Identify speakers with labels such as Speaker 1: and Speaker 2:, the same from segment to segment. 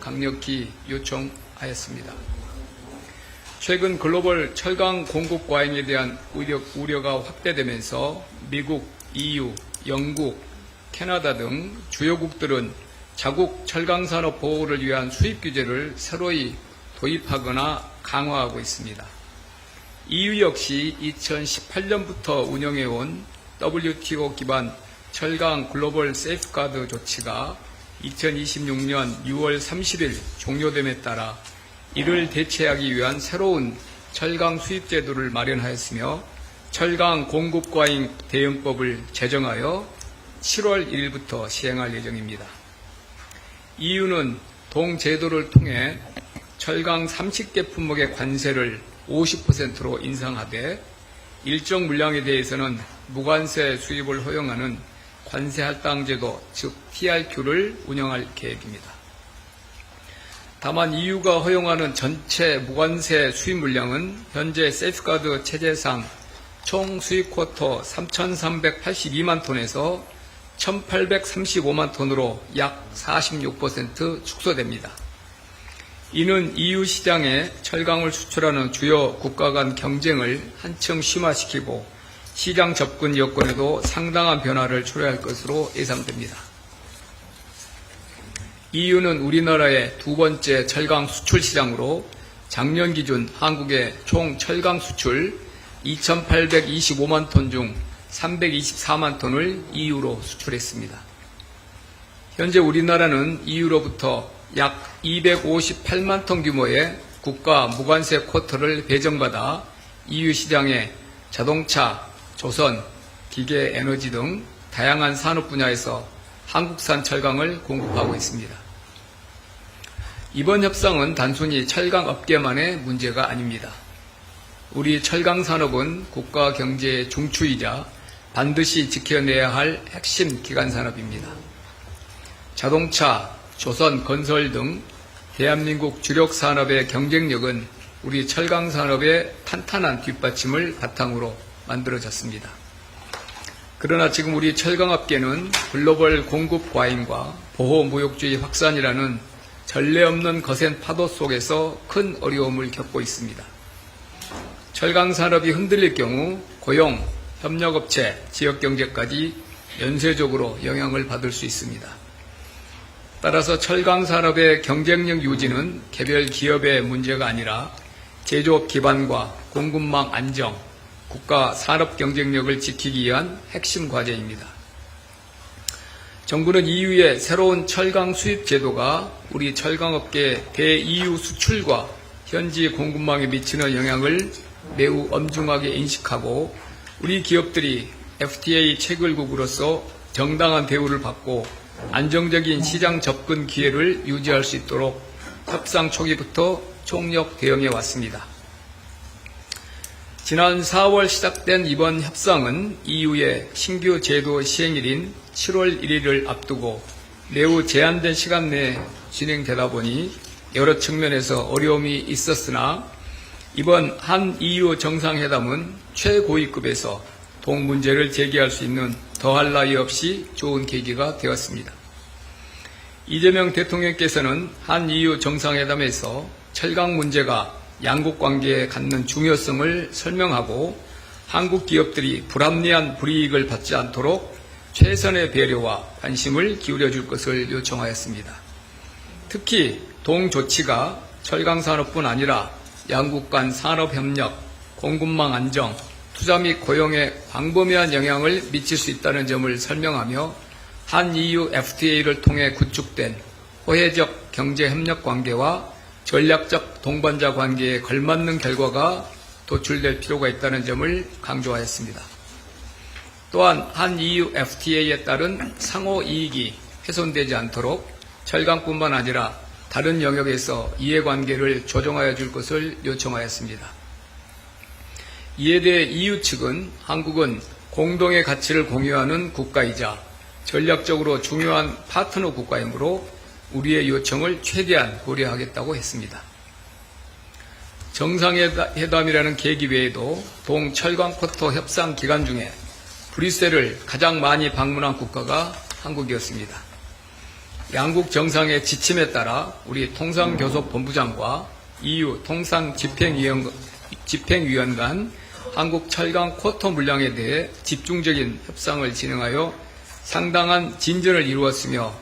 Speaker 1: 강력히 요청하였습니다. 최근 글로벌 철강 공급 과잉에 대한 우려가 확대되면서 미국, EU, 영국, 캐나다 등 주요국들은 자국 철강산업 보호를 위한 수입 규제를 새로이 도입하거나 강화하고 있습니다. EU 역시 2018년부터 운영해온 WTO 기반 철강 글로벌 세이프가드 조치가 2026년 6월 30일 종료됨에 따라 이를 대체하기 위한 새로운 철강 수입 제도를 마련하였으며 철강 공급 과잉 대응법을 제정하여 7월 1일부터 시행할 예정입니다. EU는 동 제도를 통해 철강 30개 품목의 관세를 50%로 인상하되 일정 물량에 대해서는 무관세 수입을 허용하는 관세 할당 제도, 즉 TRQ를 운영할 계획입니다. 다만 EU가 허용하는 전체 무관세 수입 물량은 현재 세이프가드 체제상 총 수입 쿼터 3,382만 톤에서 1,835만 톤으로 약 46% 축소됩니다. 이는 EU 시장에 철강을 수출하는 주요 국가 간 경쟁을 한층 심화시키고 시장 접근 여건에도 상당한 변화를 초래할 것으로 예상됩니다. EU는 우리나라의 두 번째 철강 수출 시장으로 작년 기준 한국의 총 철강 수출 2,825만 톤 중 324만 톤을 EU로 수출했습니다. 현재 우리나라는 EU로부터 약 258만 톤 규모의 국가 무관세 쿼터를 배정받아 EU 시장에 자동차, 조선, 기계, 에너지 등 다양한 산업 분야에서 한국산 철강을 공급하고 있습니다. 이번 협상은 단순히 철강 업계만의 문제가 아닙니다. 우리 철강 산업은 국가 경제의 중추이자 반드시 지켜내야 할 핵심 기간 산업입니다. 자동차, 조선, 건설 등 대한민국 주력 산업의 경쟁력은 우리 철강 산업의 탄탄한 뒷받침을 바탕으로 만들어졌습니다. 그러나 지금 우리 철강업계는 글로벌 공급 과잉과 보호무역주의 확산이라는 전례 없는 거센 파도 속에서 큰 어려움을 겪고 있습니다. 철강 산업이 흔들릴 경우 고용, 협력업체, 지역경제까지 연쇄적으로 영향을 받을 수 있습니다. 따라서 철강 산업의 경쟁력 유지는 개별 기업의 문제가 아니라 제조업 기반과 공급망 안정, 국가 산업 경쟁력을 지키기 위한 핵심 과제입니다. 정부는 EU의 새로운 철강 수입 제도가 우리 철강업계의 대EU 수출과 현지 공급망에 미치는 영향을 매우 엄중하게 인식하고 우리 기업들이 FTA 체결국으로서 정당한 대우를 받고 안정적인 시장 접근 기회를 유지할 수 있도록 협상 초기부터 총력 대응해 왔습니다. 지난 4월 시작된 이번 협상은 EU의 신규 제도 시행일인 7월 1일을 앞두고 매우 제한된 시간 내에 진행되다 보니 여러 측면에서 어려움이 있었으나 이번 한 EU 정상회담은 최고위급에서 동 문제를 제기할 수 있는 더할 나위 없이 좋은 계기가 되었습니다. 이재명 대통령께서는 한 EU 정상회담에서 철강 문제가 양국 관계에 갖는 중요성을 설명하고 한국 기업들이 불합리한 불이익을 받지 않도록 최선의 배려와 관심을 기울여 줄 것을 요청하였습니다. 특히 동 조치가 철강 산업뿐 아니라 양국 간 산업협력, 공급망 안정, 투자 및 고용에 광범위한 영향을 미칠 수 있다는 점을 설명하며 한 EU FTA를 통해 구축된 호혜적 경제협력 관계와 전략적 동반자 관계에 걸맞는 결과가 도출될 필요가 있다는 점을 강조하였습니다. 또한 한 EU FTA에 따른 상호 이익이 훼손되지 않도록 철강뿐만 아니라 다른 영역에서 이해관계를 조정하여 줄 것을 요청하였습니다. 이에 대해 EU 측은 한국은 공동의 가치를 공유하는 국가이자 전략적으로 중요한 파트너 국가이므로 우리의 요청을 최대한 고려하겠다고 했습니다. 정상회담이라는 계기 외에도 동철강 쿼터 협상 기간 중에 브뤼셀을 가장 많이 방문한 국가가 한국이었습니다. 양국 정상의 지침에 따라 우리 통상교섭본부장과 EU 통상집행위원 간 한국 철강 쿼터 물량에 대해 집중적인 협상을 진행하여 상당한 진전을 이루었으며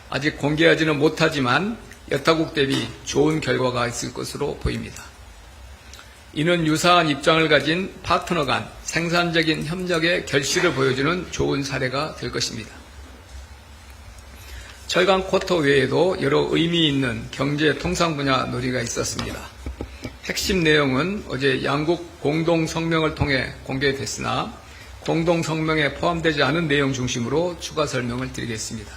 Speaker 1: 아직 공개하지는 못하지만 여타국 대비 좋은 결과가 있을 것으로 보입니다. 이는 유사한 입장을 가진 파트너 간 생산적인 협력의 결실을 보여주는 좋은 사례가 될 것입니다. 철강 쿼터 외에도 여러 의미 있는 경제 통상 분야 논의가 있었습니다. 핵심 내용은 어제 양국 공동성명을 통해 공개됐으나 공동성명에 포함되지 않은 내용 중심으로 추가 설명을 드리겠습니다.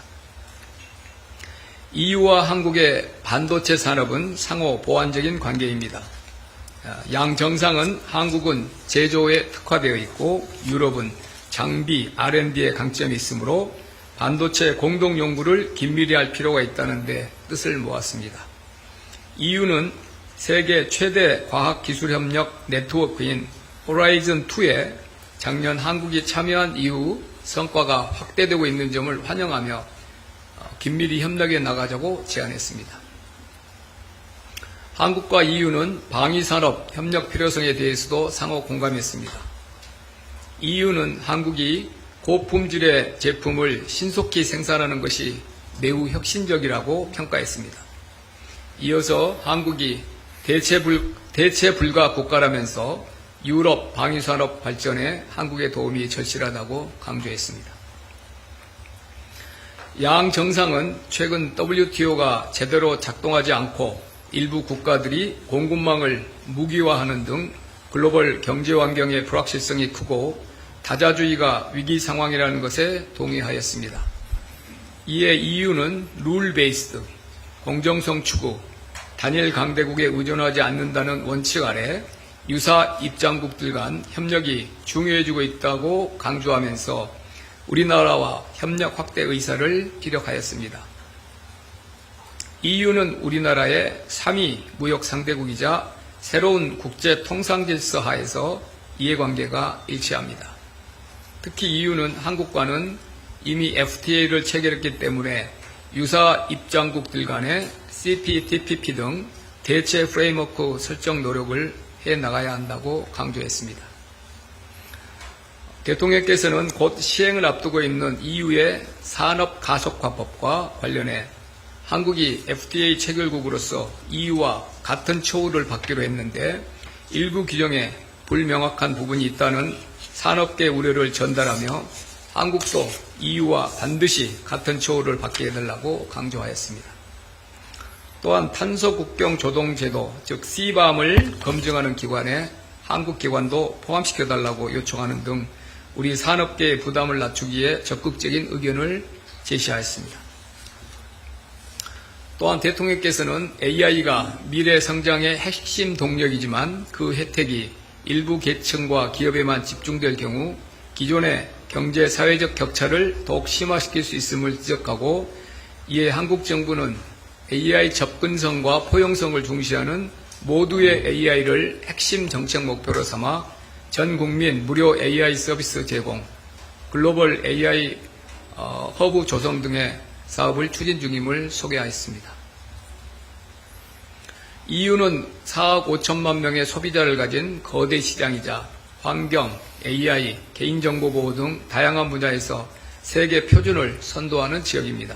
Speaker 1: EU와 한국의 반도체 산업은 상호 보완적인 관계입니다. 양 정상은 한국은 제조에 특화되어 있고 유럽은 장비, R&D에 강점이 있으므로 반도체 공동 연구를 긴밀히 할 필요가 있다는 데 뜻을 모았습니다. EU는 세계 최대 과학기술협력 네트워크인 호라이즌2에 작년 한국이 참여한 이후 성과가 확대되고 있는 점을 환영하며 긴밀히 협력해 나가자고 제안했습니다. 한국과 EU는 방위산업 협력 필요성에 대해서도 상호 공감했습니다. EU는 한국이 고품질의 제품을 신속히 생산하는 것이 매우 혁신적이라고 평가했습니다. 이어서 한국이 대체 불가 국가라면서 유럽 방위산업 발전에 한국의 도움이 절실하다고 강조했습니다. 양 정상은 최근 WTO가 제대로 작동하지 않고 일부 국가들이 공급망을 무기화하는 등 글로벌 경제 환경의 불확실성이 크고 다자주의가 위기 상황이라는 것에 동의하였습니다. 이에 EU는 룰 베이스드, 공정성 추구, 단일 강대국에 의존하지 않는다는 원칙 아래 유사 입장국들 간 협력이 중요해지고 있다고 강조하면서 우리나라와 협력 확대 의사를 피력하였습니다. EU는 우리나라의 3위 무역 상대국이자 새로운 국제 통상 질서 하에서 이해관계가 일치합니다. 특히 EU는 한국과는 이미 FTA를 체결했기 때문에 유사 입장국들 간의 CPTPP 등 대체 프레임워크 설정 노력을 해나가야 한다고 강조했습니다. 대통령께서는 곧 시행을 앞두고 있는 EU의 산업 가속화법과 관련해 한국이 FTA 체결국으로서 EU와 같은 처우를 받기로 했는데 일부 규정에 불명확한 부분이 있다는 산업계 우려를 전달하며 한국도 EU와 반드시 같은 처우를 받게 해달라고 강조하였습니다. 또한 탄소 국경 조동 제도, 즉 CBAM을 검증하는 기관에 한국 기관도 포함시켜달라고 요청하는 등 우리 산업계의 부담을 낮추기에 적극적인 의견을 제시하였습니다. 또한 대통령께서는 AI가 미래 성장의 핵심 동력이지만 그 혜택이 일부 계층과 기업에만 집중될 경우 기존의 경제 사회적 격차를 더욱 심화시킬 수 있음을 지적하고 이에 한국 정부는 AI 접근성과 포용성을 중시하는 모두의 AI를 핵심 정책 목표로 삼아 전 국민 무료 AI 서비스 제공, 글로벌 AI 허브 조성 등의 사업을 추진 중임을 소개하였습니다. EU는 4억 5천만 명의 소비자를 가진 거대 시장이자 환경, AI, 개인정보 보호 등 다양한 분야에서 세계 표준을 선도하는 지역입니다.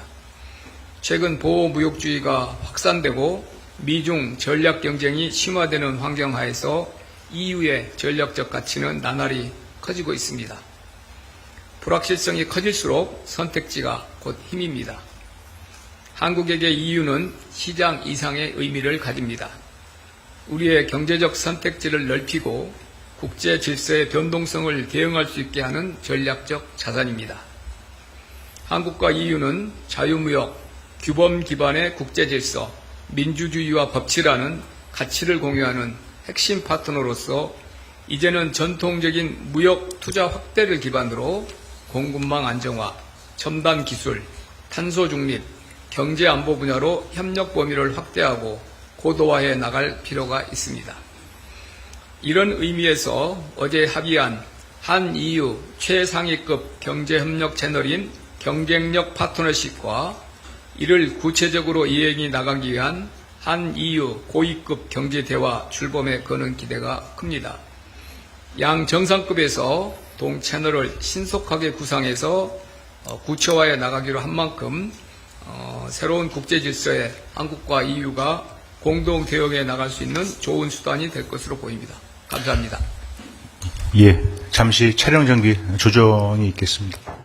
Speaker 1: 최근 보호무역주의가 확산되고 미중 전략 경쟁이 심화되는 환경 하에서 EU의 전략적 가치는 나날이 커지고 있습니다. 불확실성이 커질수록 선택지가 곧 힘입니다. 한국에게 EU는 시장 이상의 의미를 가집니다. 우리의 경제적 선택지를 넓히고 국제 질서의 변동성을 대응할 수 있게 하는 전략적 자산입니다. 한국과 EU는 자유무역, 규범 기반의 국제 질서, 민주주의와 법치라는 가치를 공유하는 핵심 파트너로서 이제는 전통적인 무역 투자 확대를 기반으로 공급망 안정화, 첨단 기술, 탄소 중립, 경제 안보 분야로 협력 범위를 확대하고 고도화해 나갈 필요가 있습니다. 이런 의미에서 어제 합의한 한 EU 최상위급 경제협력 채널인 경쟁력 파트너십과 이를 구체적으로 이행해 나가기 위한 한 EU 고위급 경제대화 출범에 거는 기대가 큽니다. 양 정상급에서 동 채널을 신속하게 구상해서 구체화해 나가기로 한 만큼 새로운 국제 질서에 한국과 EU가 공동 대응해 나갈 수 있는 좋은 수단이 될 것으로 보입니다. 감사합니다.
Speaker 2: 예, 잠시 촬영 정비 조정이 있겠습니다.